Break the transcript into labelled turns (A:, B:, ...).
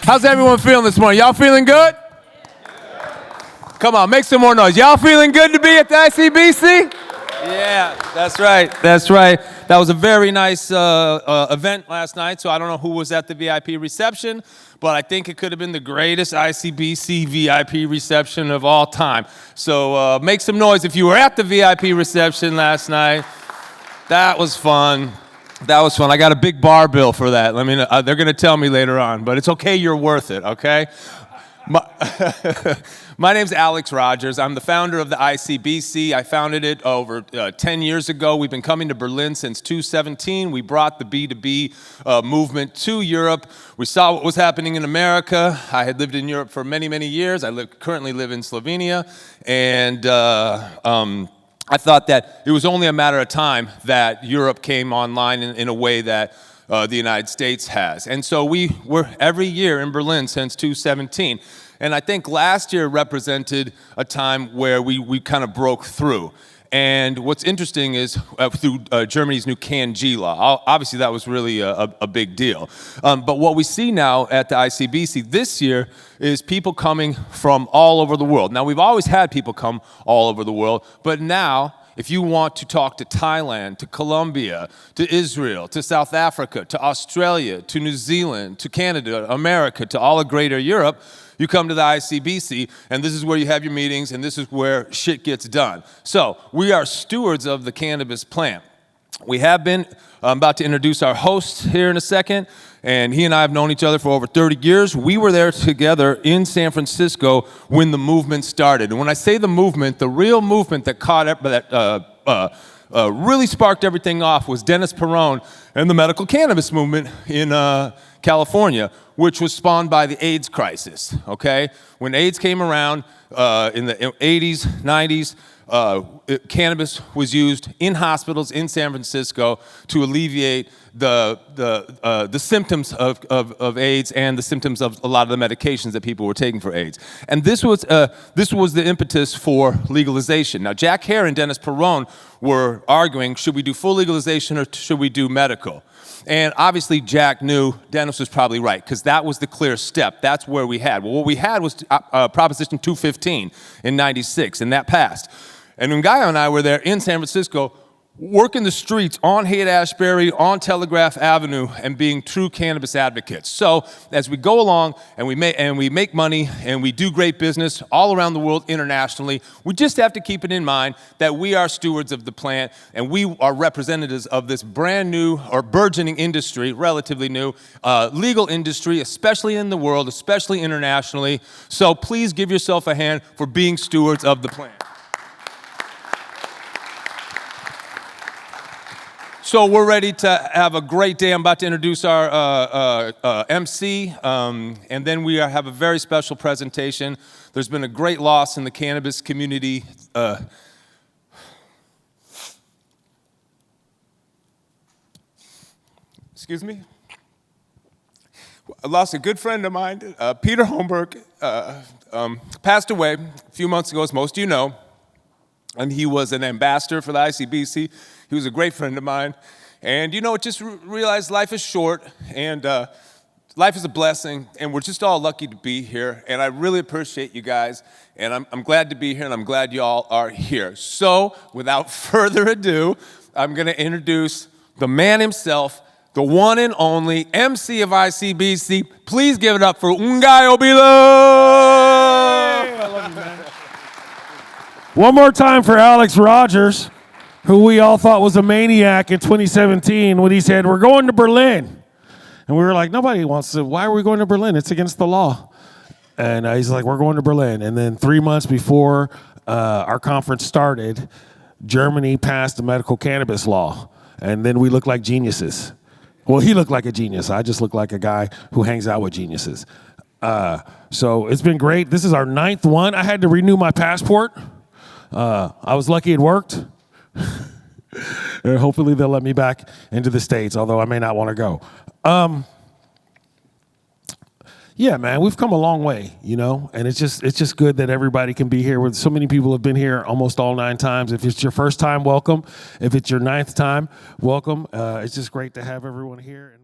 A: How's everyone feeling this morning? Y'all feeling good? Come on, make some more noise. Y'all feeling good to be at the Icbc? Yeah, that's right. That's right. That was a very nice event last night, so I don't know who was at the VIP reception, but I think it could have been the greatest Icbc VIP reception of all time. So make some noise if you were at the VIP reception last night. That was fun. That was fun. I got a big bar bill for that. Let me know. They're going to tell me later on, but it's okay. You're worth it, okay? My name's Alex Rogers. I'm the founder of the Icbc. I founded it over 10 years ago. We've been coming to Berlin since 2017. We brought the B2B movement to Europe. We saw what was happening in America. I had lived in Europe for many, many years. I currently live in Slovenia. And I thought that it was only a matter of time that Europe came online in a way that the United States has. And so we were every year in Berlin since 2017. And I think last year represented a time where we kind of broke through. And what's interesting is through Germany's new CanG law. Obviously, that was really a big deal. But what we see now at the Icbc this year is people coming from all over the world. Now, we've always had people come all over the world, but now, if you want to talk to Thailand, to Colombia, to Israel, to South Africa, to Australia, to New Zealand, to Canada, America, to all of Greater Europe, you come to the Icbc, and this is where you have your meetings, and this is where shit gets done. So we are stewards of the cannabis plant. We have been. I'm about to introduce our host here in a second, and he and I have known each other for over 30 years. We were there together in San Francisco when the movement started. And when I say the movement, the real movement that really sparked everything off was Dennis Peron and the medical cannabis movement in California, which was spawned by the AIDS crisis, okay? When AIDS came around in the 80s, 90s, cannabis was used in hospitals in San Francisco to alleviate the symptoms of AIDS and the symptoms of a lot of the medications that people were taking for AIDS. And this was the impetus for legalization. Now, Jack Hare and Dennis Peron were arguing, should we do full legalization or should we do medical? And obviously, Jack knew Dennis was probably right, because that was the clear step. That's where we had. Well, what we had was Proposition 215 in '96, and that passed. And Ngaio and I were there in San Francisco, working the streets on Haight-Ashbury, on Telegraph Avenue, and being true cannabis advocates. So as we go along and we make money and we do great business all around the world internationally, we just have to keep it in mind that we are stewards of the plant and we are representatives of this brand new or burgeoning industry, relatively new, legal industry, especially in the world, especially internationally. So please give yourself a hand for being stewards of the plant. So we're ready to have a great day. I'm about to introduce our MC, and then we have a very special presentation. There's been a great loss in the cannabis community. Excuse me? I lost a good friend of mine, Peter Holmberg, passed away a few months ago, as most of you know, and he was an ambassador for the Icbc. He was a great friend of mine. And, you know, just realized life is short, and life is a blessing, and we're just all lucky to be here. And I really appreciate you guys, and I'm glad to be here, and I'm glad you all are here. So, without further ado, I'm going to introduce the man himself, the one and only MC of Icbc. Please give it up for Ngaio Bealum!
B: Hey, I love you, man. One more time for Alex Rogers, who we all thought was a maniac in 2017 when he said, we're going to Berlin. And we were like, nobody wants to, why are we going to Berlin? It's against the law. And he's like, we're going to Berlin. And then 3 months before our conference started, Germany passed the medical cannabis law. And then we looked like geniuses. Well, he looked like a genius. I just look like a guy who hangs out with geniuses. So it's been great. This is our 9th one. I had to renew my passport. I was lucky it worked. Hopefully they'll let me back into the States, although I may not want to go. Yeah, man, we've come a long way, you know, and it's just good that everybody can be here. With so many people have been here almost all 9 times. If it's your first time, welcome. If it's your 9th time, welcome. It's just great to have everyone here.